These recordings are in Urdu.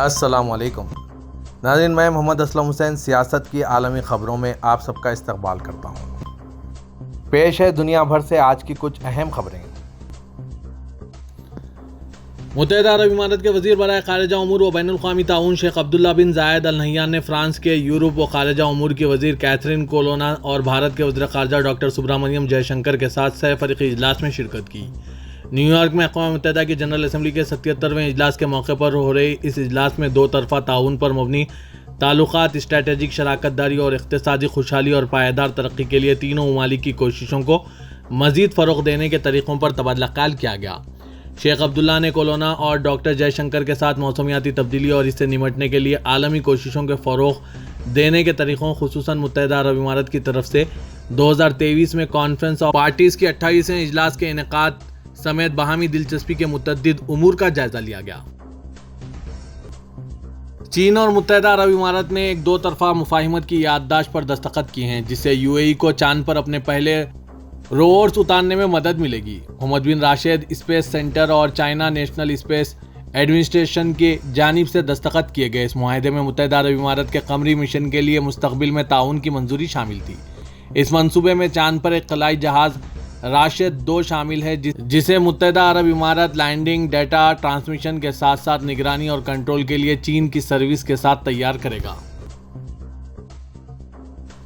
السلام علیکم ناظرین، میں محمد اسلم حسین سیاست کی عالمی خبروں میں آپ سب کا استقبال کرتا ہوں۔ پیش ہے دنیا بھر سے آج کی کچھ اہم خبریں۔ متحدہ عرب امارات کے وزیر برائے خارجہ امور و بین الاقوامی تعاون شیخ عبداللہ بن زائد ال نہیان نے فرانس کے یورپ و خارجہ امور کی وزیر کیتھرین کولونا اور بھارت کے وزیر خارجہ ڈاکٹر سبرامنیم جے شنکر کے ساتھ سہ فریقی اجلاس میں شرکت کی۔ نیو یارک میں اقوام متحدہ کی جنرل اسمبلی کے 77ویں اجلاس کے موقع پر ہو رہے اس اجلاس میں دو طرفہ تعاون پر مبنی تعلقات، اسٹریٹجک شراکت داری اور اقتصادی خوشحالی اور پائیدار ترقی کے لیے تینوں ممالک کی کوششوں کو مزید فروغ دینے کے طریقوں پر تبادلہ خیال کیا گیا۔ شیخ عبداللہ نے کولونا اور ڈاکٹر جے شنکر کے ساتھ موسمیاتی تبدیلی اور اس سے نمٹنے کے لیے عالمی کوششوں کے فروغ دینے کے طریقوں، خصوصاً متحدہ عرب امارات کی طرف سے 2023 میں کانفرنس آف پارٹیز کے 28ویں اجلاس کے انعقاد سمیت باہمی دلچسپی کے متعدد امور کا جائزہ لیا گیا۔ چین اور متحدہ عرب امارات نے ایک دو طرفہ مفاہمت کی یادداشت پر دستخط کی ہیں، جس سے UAE کو چاند پر اپنے پہلے روورز اتارنے میں مدد ملے گی۔ محمد بن راشد اسپیس سینٹر اور چائنا نیشنل اسپیس ایڈمنسٹریشن کی جانب سے دستخط کیے گئے اس معاہدے میں متحدہ عرب امارات کے قمری مشن کے لیے مستقبل میں تعاون کی منظوری شامل تھی۔ اس منصوبے میں چاند پر ایک خلائی جہاز راشد 2 شامل ہے، جسے متحدہ عرب امارات لینڈنگ، ڈیٹا ٹرانسمیشن کے ساتھ ساتھ نگرانی اور کنٹرول کے لیے چین کی سروس کے ساتھ تیار کرے گا۔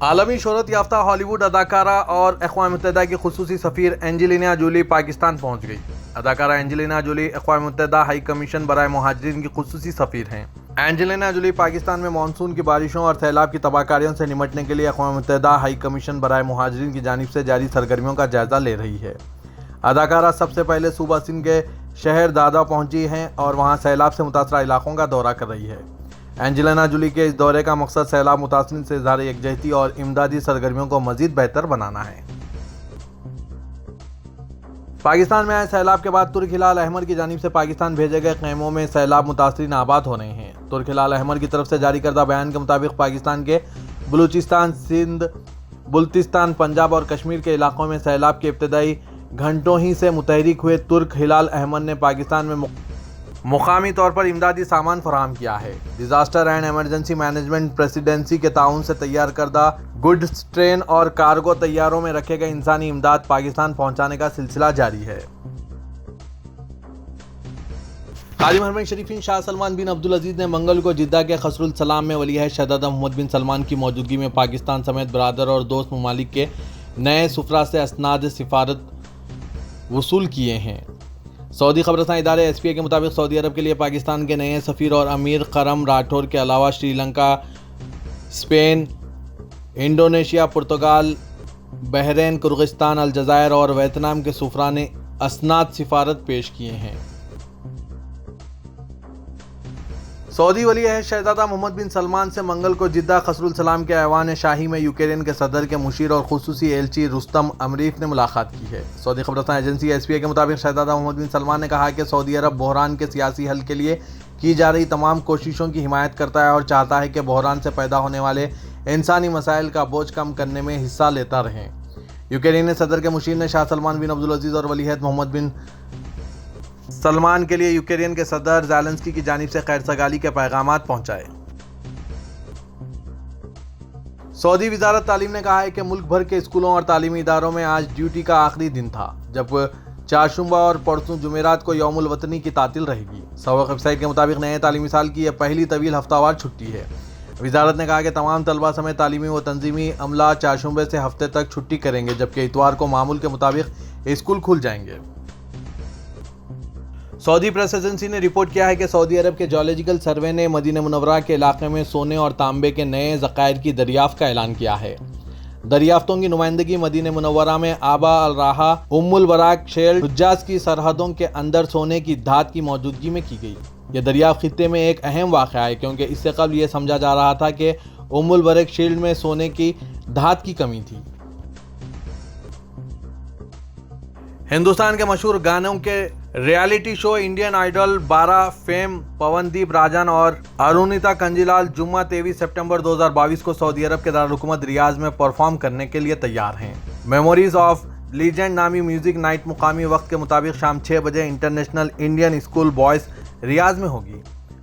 عالمی شہرت یافتہ ہالی ووڈ اداکارہ اور اقوام متحدہ کی خصوصی سفیر اینجلینا جولی پاکستان پہنچ گئی۔ اداکارہ اینجلینا جولی اقوام متحدہ ہائی کمیشن برائے مہاجرین کی خصوصی سفیر ہیں۔ اینجلینا جولی پاکستان میں مانسون کی بارشوں اور سیلاب کی تباہ کاریوں سے نمٹنے کے لیے اقوام متحدہ ہائی کمیشن برائے مہاجرین کی جانب سے جاری سرگرمیوں کا جائزہ لے رہی ہے۔ اداکارہ سب سے پہلے صوبہ سندھ کے شہر دادا پہنچی ہیں اور وہاں سیلاب سے متاثرہ علاقوں کا دورہ کر رہی ہے۔ اینجلینا جولی کے اس دورے کا مقصد سیلاب متاثرین سے اظہار یکجہتی اور امدادی سرگرمیوں کو مزید بہتر بنانا ہے۔ پاکستان میں آئے سیلاب کے بعد ترک ہلال احمر کی جانب سے پاکستان بھیجے گئے خیموں میں سیلاب متاثرین آباد ہو رہے ہیں۔ ترک ہلال احمر کی طرف سے جاری کردہ بیان کے مطابق پاکستان کے بلوچستان، سندھ، بلتستان، پنجاب اور کشمیر کے علاقوں میں سیلاب کے ابتدائی گھنٹوں ہی سے متحرک ہوئے ترک ہلال احمر نے پاکستان میں مقامی طور پر امدادی سامان فراہم کیا ہے۔ Disaster and emergency management presidency کے تعاون سے تیار کردہ گڈز ٹرین اور کارگو طیاروں میں رکھے گئے انسانی امداد پاکستان پہنچانے کا سلسلہ جاری ہے۔ خادم حرمین شریفین شاہ سلمان بن عبدالعزیز نے منگل کو جدہ کے قصر السلام میں ولی عہد شہزادہ محمد بن سلمان کی موجودگی میں پاکستان سمیت برادر اور دوست ممالک کے نئے سفراء سے اسناد سفارت وصول کیے ہیں۔ سعودی خبررساں ادارے SPA کے مطابق سعودی عرب کے لیے پاکستان کے نئے سفیر اور امیر کرم راٹھور کے علاوہ Sri Lanka, Spain, Indonesia, Portugal, Bahrain, Kyrgyzstan, الجزائر اور ویتنام کے سفراء نے اسناد سفارت پیش کیے ہیں۔ سعودی ولی عہد شہزادہ محمد بن سلمان سے منگل کو جدہ قصر السلام کے ایوان شاہی میں یوکرین کے صدر کے مشیر اور خصوصی ایلچی رستم امریف نے ملاقات کی ہے۔ سعودی خبررساں ایجنسی SPA کے مطابق شہزادہ محمد بن سلمان نے کہا کہ سعودی عرب بحران کے سیاسی حل کے لیے کی جا رہی تمام کوششوں کی حمایت کرتا ہے اور چاہتا ہے کہ بحران سے پیدا ہونے والے انسانی مسائل کا بوجھ کم کرنے میں حصہ لیتا رہیں۔ یوکرینی صدر کے مشیر نے شاہ سلمان بن عبدالعزیز اور ولی عہد محمد بن سلمان کے لیے یوکرین کے صدر زیلنسکی کی جانب سے خیر سگالی کے پیغامات پہنچائے۔ سعودی وزارت تعلیم نے کہا ہے کہ ملک بھر کے اسکولوں اور تعلیمی اداروں میں آج ڈیوٹی کا آخری دن تھا، جب چہارشنبہ اور پرسوں جمعرات کو یوم الوطنی کی تعطیل رہے گی۔ سابق ویب سائٹ کے مطابق نئے تعلیمی سال کی یہ پہلی طویل ہفتہ وار چھٹی ہے۔ وزارت نے کہا کہ تمام طلبہ سمیت تعلیمی و تنظیمی عملہ چہارشنبے سے ہفتے تک چھٹی کریں گے، جبکہ اتوار کو معمول کے مطابق اسکول کھل جائیں گے۔ سعودی پریس ایجنسی نے رپورٹ کیا ہے کہ سعودی عرب کے جیولوجیکل سروے نے مدینہ منورہ کے علاقے میں سونے اور تانبے کے نئے ذخائر کی دریافت کا اعلان کیا ہے۔ دریافتوں کی نمائندگی مدینہ منورہ میں آبا الراحہ البراک شیلڈ حجاز کی سرحدوں کے اندر سونے کی دھات کی موجودگی میں کی گئی۔ یہ دریافت خطے میں ایک اہم واقعہ ہے، کیونکہ اس سے قبل یہ سمجھا جا رہا تھا کہ البراک شیلڈ میں سونے کی دھات کی کمی تھی۔ ہندوستان کے مشہور گانوں کے reality show Indian Idol 12 fame Pawandeep Rajan اور ارونیتا کنجیلال جمعہ 23 سپٹمبر 2022 کو سعودی عرب کے دارالحکومت ریاض میں پرفارم کرنے کے لیے تیار ہیں۔ میموریز آف لیجنڈ نامی میوزک نائٹ مقامی وقت کے مطابق شام 6 بجے انٹرنیشنل انڈین اسکول بوائز ریاض میں ہوگی۔